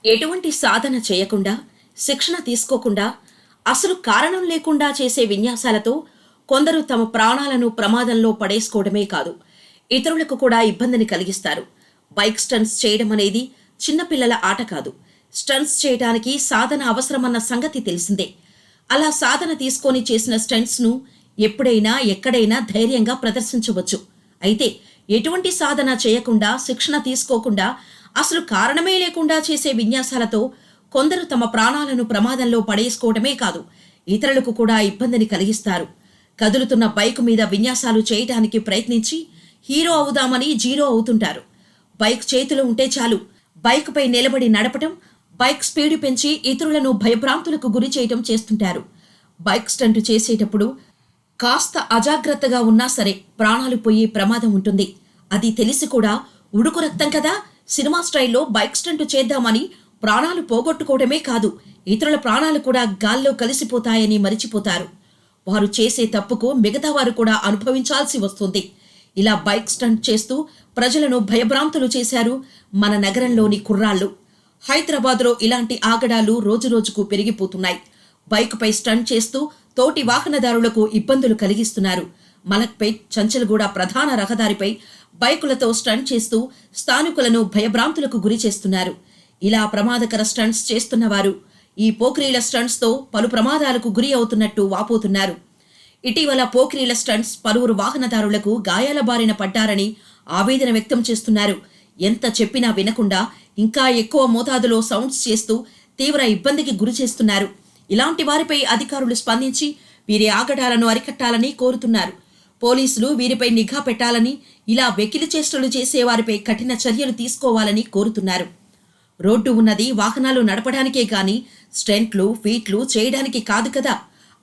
ఎటువంటి సాధన చేయకుండా, శిక్షణ తీసుకోకుండా, అసలు కారణం లేకుండా చేసే విన్యాసాలతో కొందరు తమ ప్రాణాలను ప్రమాదంలో పడేసుకోవడమే కాదు, ఇతరులకు కూడా ఇబ్బందిని కలిగిస్తారు. బైక్ స్టంట్స్ చేయడం అనేది చిన్నపిల్లల ఆట కాదు. స్టంట్స్ చేయడానికి సాధన అవసరమన్న సంగతి తెలిసిందే. అలా సాధన తీసుకొని చేసిన స్టంట్స్ను ఎప్పుడైనా ఎక్కడైనా ధైర్యంగా ప్రదర్శించవచ్చు. అయితే ఎటువంటి సాధన చేయకుండా, శిక్షణ తీసుకోకుండా, అసలు కారణమే లేకుండా చేసే విన్యాసాలతో కొందరు తమ ప్రాణాలను ప్రమాదంలో పడేసుకోవడమే కాదు, ఇతరులకు కూడా ఇబ్బందిని కలిగిస్తారు. కదులుతున్న బైకు మీద విన్యాసాలు చేయటానికి ప్రయత్నించి హీరో అవుదామని జీరో అవుతుంటారు. బైక్ చేతిలో ఉంటే చాలు, బైకుపై నిలబడి నడపటం, బైక్ స్పీడ్ పెంచి ఇతరులను భయభ్రాంతులకు గురి చేయటం చేస్తుంటారు. బైక్ స్టంట్ చేసేటప్పుడు కాస్త అజాగ్రత్తగా ఉన్నా సరే ప్రాణాలు పోయే ప్రమాదం ఉంటుంది. అది తెలిసి కూడా ఉడుకు రక్తం కదా, సినిమా స్టైల్లో బైక్ స్టంట్ చేద్దామని ప్రాణాలు పోగొట్టుకోవడమే కాదు, ఇతరుల ప్రాణాలు కూడా గాల్లో కలిసిపోతాయని మరిచిపోతారు. వారు చేసే తప్పుకు మిగతా వారు కూడా అనుభవించాల్సి వస్తుంది. ఇలా బైక్ స్టంట్ చేస్తూ ప్రజలను భయభ్రాంతులు చేశారు మన నగరంలోని కుర్రాళ్ళు. హైదరాబాద్లో ఇలాంటి ఆగడాలు రోజురోజుకు పెరిగిపోతున్నాయి. బైకుపై స్టంట్ చేస్తూ తోటి వాహనదారులకు ఇబ్బందులు కలిగిస్తున్నారు. మలక్పేట్, చంచల్గూడ ప్రధాన రహదారిపై బైకులతో స్టంట్ చేస్తూ స్థానికులను భయభ్రాంతులకు గురి చేస్తున్నారు. ఇలా ప్రమాదకర స్టంట్స్ చేస్తున్నవారు ఈ పోకిరీల స్టంట్స్తో పలు ప్రమాదాలకు గురి అవుతున్నట్టు వాపోతున్నారు. ఇటీవల పోకిరీల స్టంట్స్ పలువురు వాహనదారులకు గాయాల బారిన పడ్డారని ఆవేదన వ్యక్తం చేస్తున్నారు. ఎంత చెప్పినా వినకుండా ఇంకా ఎక్కువ మోతాదులో సౌండ్స్ చేస్తూ తీవ్ర ఇబ్బందికి గురి చేస్తున్నారు. ఇలాంటి వారిపై అధికారులు స్పందించి వీరి ఆగడాలను అరికట్టాలని కోరుతున్నారు. పోలీసులు వీరిపై నిఘా పెట్టాలని, ఇలా వెకిలి చేష్టలు చేసే వారిపై కఠిన చర్యలు తీసుకోవాలని కోరుతున్నారు. రోడ్డు ఉన్నది వాహనాలు నడపడానికే గాని స్టంట్లు, ఫీట్లు చేయడానికి కాదు కదా.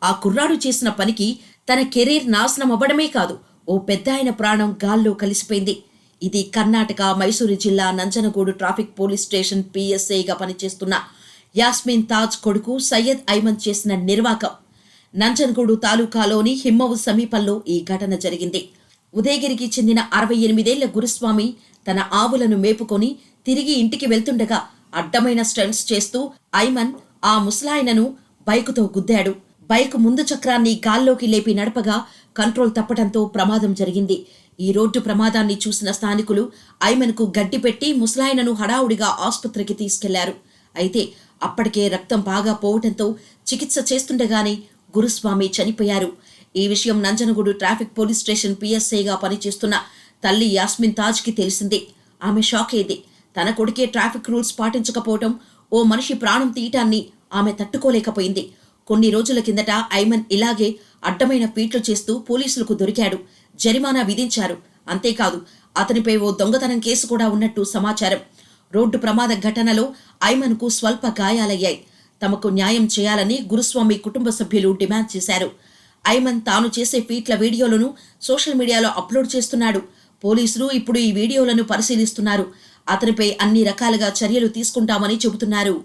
ఆ కుర్రాడు చేసిన పనికి తన కెరీర్ నాశనం అవ్వడమే కాదు, ఓ పెద్దాయన ప్రాణం గాల్లో కలిసిపోయింది. ఇది కర్ణాటక మైసూరు జిల్లా నంజనగూడు ట్రాఫిక్ పోలీస్ స్టేషన్ PSIగా పనిచేస్తున్న యాస్మిన్ తాజ్ కొడుకు సయ్యద్ ఐమన్ చేసిన నిర్వాకం. నంజనగూడు తాలూకాలోని హిమ్మవు సమీపంలో ఈ ఘటన జరిగింది. ఉదయగిరికి చెందిన 68 ఏళ్ల గురుస్వామి తన ఆవులను మేపుకొని తిరిగి ఇంటికి వెళ్తుండగా అడ్డమైన స్టంట్స్ చేస్తూ ఐమన్ ఆ ముసలాయనను బైకుతో గుద్దాడు. బైకు ముందు చక్రాన్ని గాల్లోకి లేపి నడపగా కంట్రోల్ తప్పడంతో ప్రమాదం జరిగింది. ఈ రోడ్డు ప్రమాదాన్ని చూసిన స్థానికులు ఐమన్కు గడ్డి పెట్టి ముసలాయనను హడావుడిగా ఆసుపత్రికి తీసుకెళ్లారు. అయితే అప్పటికే రక్తం బాగా పోవడంతో చికిత్స చేస్తుండగానే గురుస్వామి చనిపోయారు. ఈ విషయం నంజనగూడు ట్రాఫిక్ పోలీస్ స్టేషన్ PSIగా పనిచేస్తున్న తల్లి యాస్మిన్ తాజ్కి తెలిసింది. ఆమె షాక్ అయింది. తన కొడుకే ట్రాఫిక్ రూల్స్ పాటించకపోవటం, ఓ మనిషి ప్రాణం తీయటాన్ని ఆమె తట్టుకోలేకపోయింది. కొన్ని రోజుల కిందట ఐమన్ ఇలాగే అడ్డమైన ఫీట్లు చేస్తూ పోలీసులకు దొరికాడు. జరిమానా విధించారు. అంతేకాదు, అతనిపై ఓ దొంగతనం కేసు కూడా ఉన్నట్టు సమాచారం. రోడ్డు ప్రమాద ఘటనలో ఐమన్కు స్వల్ప గాయాలయ్యాయి. తమకు న్యాయం చేయాలని గురుస్వామి కుటుంబ సభ్యులు డిమాండ్ చేశారు. ఐమన్ తాను చేసే ఫీట్ల వీడియోలను సోషల్ మీడియాలో అప్లోడ్ చేస్తున్నాడు. పోలీసులు ఇప్పుడు ఈ వీడియోలను పరిశీలిస్తున్నారు. అతనిపై అన్ని రకాలుగా చర్యలు తీసుకుంటామని చెబుతున్నారు.